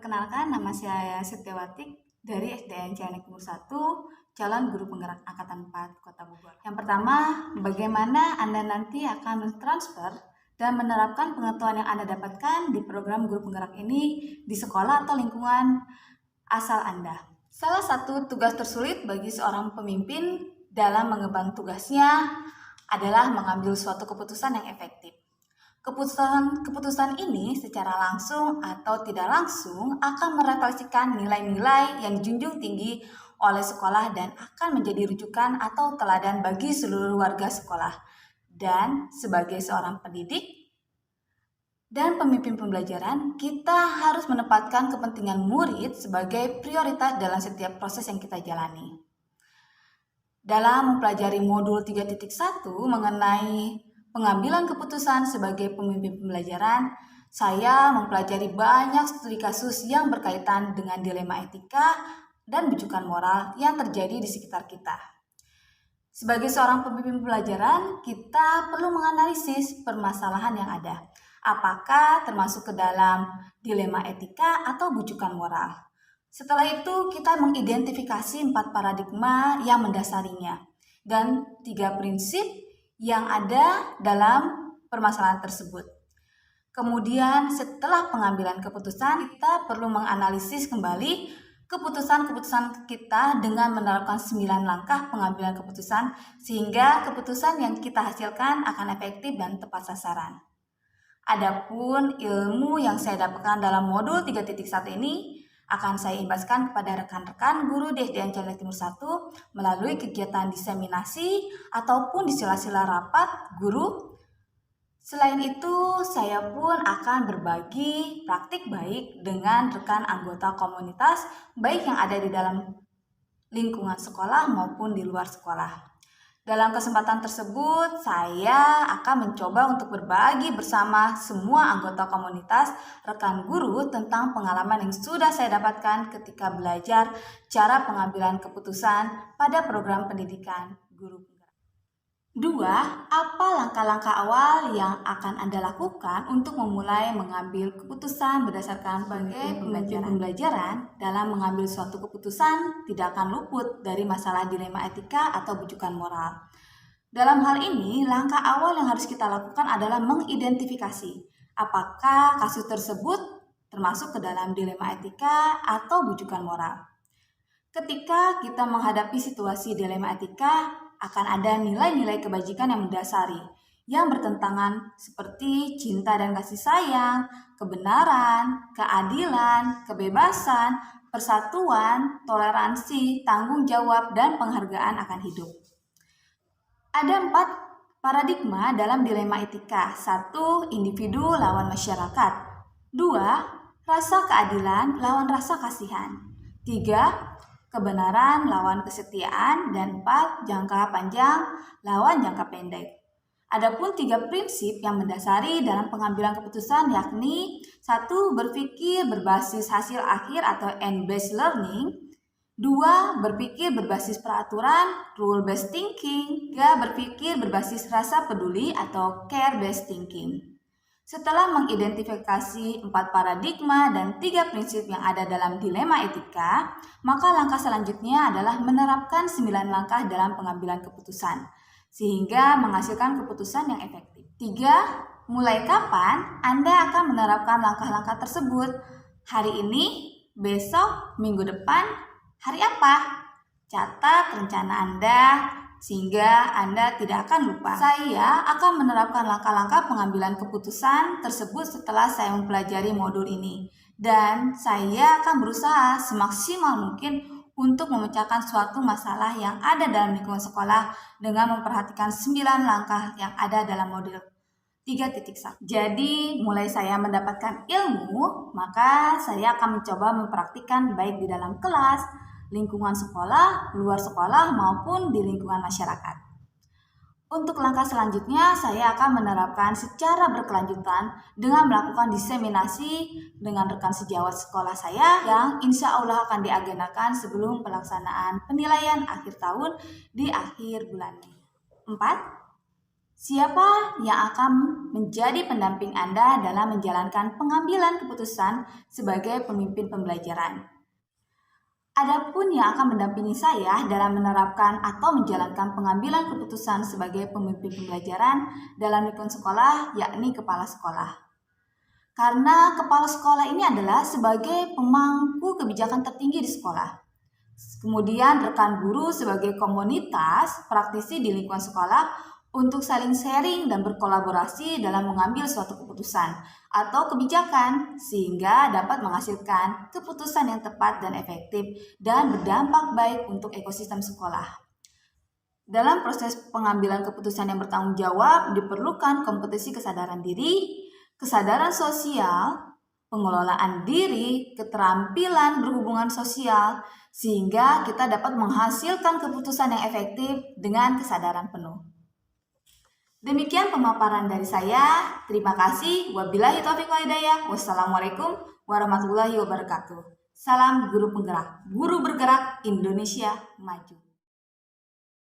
Perkenalkan, nama saya Setiawati dari SDN Cianik Timur 1, calon guru penggerak Angkatan 4 Kota Bogor. Yang pertama, bagaimana Anda nanti akan mentransfer dan menerapkan pengetahuan yang Anda dapatkan di program guru penggerak ini di sekolah atau lingkungan asal Anda. Salah satu tugas tersulit bagi seorang pemimpin dalam mengemban tugasnya adalah mengambil suatu keputusan yang efektif. Keputusan ini secara langsung atau tidak langsung akan merefleksikan nilai-nilai yang dijunjung tinggi oleh sekolah dan akan menjadi rujukan atau teladan bagi seluruh warga sekolah. Dan sebagai seorang pendidik dan pemimpin pembelajaran, kita harus menempatkan kepentingan murid sebagai prioritas dalam setiap proses yang kita jalani. Dalam mempelajari modul 3.1 mengenai pengambilan keputusan sebagai pemimpin pembelajaran, saya mempelajari banyak studi kasus yang berkaitan dengan dilema etika dan rujukan moral yang terjadi di sekitar kita. Sebagai seorang pemimpin pembelajaran, kita perlu menganalisis permasalahan yang ada. Apakah termasuk ke dalam dilema etika atau rujukan moral? Setelah itu, kita mengidentifikasi 4 paradigma yang mendasarinya dan 3 prinsip yang ada dalam permasalahan tersebut. Kemudian setelah pengambilan keputusan, kita perlu menganalisis kembali keputusan-keputusan kita dengan menerapkan 9 langkah pengambilan keputusan sehingga keputusan yang kita hasilkan akan efektif dan tepat sasaran. Adapun ilmu yang saya dapatkan dalam modul 3.1 ini akan saya imbaskan kepada rekan-rekan guru di SDN Cianik Timur 1 melalui kegiatan diseminasi ataupun di sela-sela rapat guru. Selain itu, saya pun akan berbagi praktik baik dengan rekan anggota komunitas baik yang ada di dalam lingkungan sekolah maupun di luar sekolah. Dalam kesempatan tersebut, saya akan mencoba untuk berbagi bersama semua anggota komunitas rekan guru tentang pengalaman yang sudah saya dapatkan ketika belajar cara pengambilan keputusan pada program pendidikan guru. 2. Apa langkah-langkah awal yang akan Anda lakukan untuk memulai mengambil keputusan berdasarkan sebagai pemimpin pembelajaran? Dalam mengambil suatu keputusan tidak akan luput dari masalah dilema etika atau rujukan moral. Dalam hal ini, langkah awal yang harus kita lakukan adalah mengidentifikasi apakah kasus tersebut termasuk ke dalam dilema etika atau rujukan moral. Ketika kita menghadapi situasi dilema etika, akan ada nilai-nilai kebajikan yang mendasari, yang bertentangan seperti cinta dan kasih sayang, kebenaran, keadilan, kebebasan, persatuan, toleransi, tanggung jawab, dan penghargaan akan hidup. Ada 4 paradigma dalam dilema etika. 1. Individu lawan masyarakat. 2. Rasa keadilan lawan rasa kasihan. 3. Kebenaran lawan kesetiaan, dan 4. Jangka panjang lawan jangka pendek. Adapun 3 prinsip yang mendasari dalam pengambilan keputusan yakni 1. Berpikir berbasis hasil akhir atau end-based learning. 2. Berpikir berbasis peraturan, rule-based thinking. 3. Berpikir berbasis rasa peduli atau care-based thinking. Setelah mengidentifikasi 4 paradigma dan 3 prinsip yang ada dalam dilema etika, maka langkah selanjutnya adalah menerapkan 9 langkah dalam pengambilan keputusan, sehingga menghasilkan keputusan yang efektif. 3. Mulai kapan Anda akan menerapkan langkah-langkah tersebut? Hari ini, besok, minggu depan, hari apa? Catat rencana Anda sehingga Anda tidak akan lupa. Saya akan menerapkan langkah-langkah pengambilan keputusan tersebut setelah saya mempelajari modul ini. Dan saya akan berusaha semaksimal mungkin untuk memecahkan suatu masalah yang ada dalam lingkungan sekolah dengan memperhatikan 9 langkah yang ada dalam modul 3.1. Jadi, mulai saya mendapatkan ilmu, maka saya akan mencoba mempraktikkan baik di dalam kelas, lingkungan sekolah, luar sekolah, maupun di lingkungan masyarakat. Untuk langkah selanjutnya, saya akan menerapkan secara berkelanjutan dengan melakukan diseminasi dengan rekan sejawat sekolah saya yang insya Allah akan diagendakan sebelum pelaksanaan penilaian akhir tahun di akhir bulan Mei. 4. Siapa yang akan menjadi pendamping Anda dalam menjalankan pengambilan keputusan sebagai pemimpin pembelajaran? Adapun yang akan mendampingi saya dalam menerapkan atau menjalankan pengambilan keputusan sebagai pemimpin pembelajaran dalam lingkungan sekolah, yakni kepala sekolah. Karena kepala sekolah ini adalah sebagai pemangku kebijakan tertinggi di sekolah. Kemudian rekan guru sebagai komunitas praktisi di lingkungan sekolah untuk saling sharing dan berkolaborasi dalam mengambil suatu keputusan atau kebijakan sehingga dapat menghasilkan keputusan yang tepat dan efektif dan berdampak baik untuk ekosistem sekolah. Dalam proses pengambilan keputusan yang bertanggung jawab diperlukan kompetensi kesadaran diri, kesadaran sosial, pengelolaan diri, keterampilan berhubungan sosial, sehingga kita dapat menghasilkan keputusan yang efektif dengan kesadaran penuh. Demikian pemaparan dari saya. Terima kasih. Wabillahi taufiq wal hidayah. Wassalamualaikum warahmatullahi wabarakatuh. Salam guru penggerak. Guru bergerak, Indonesia maju.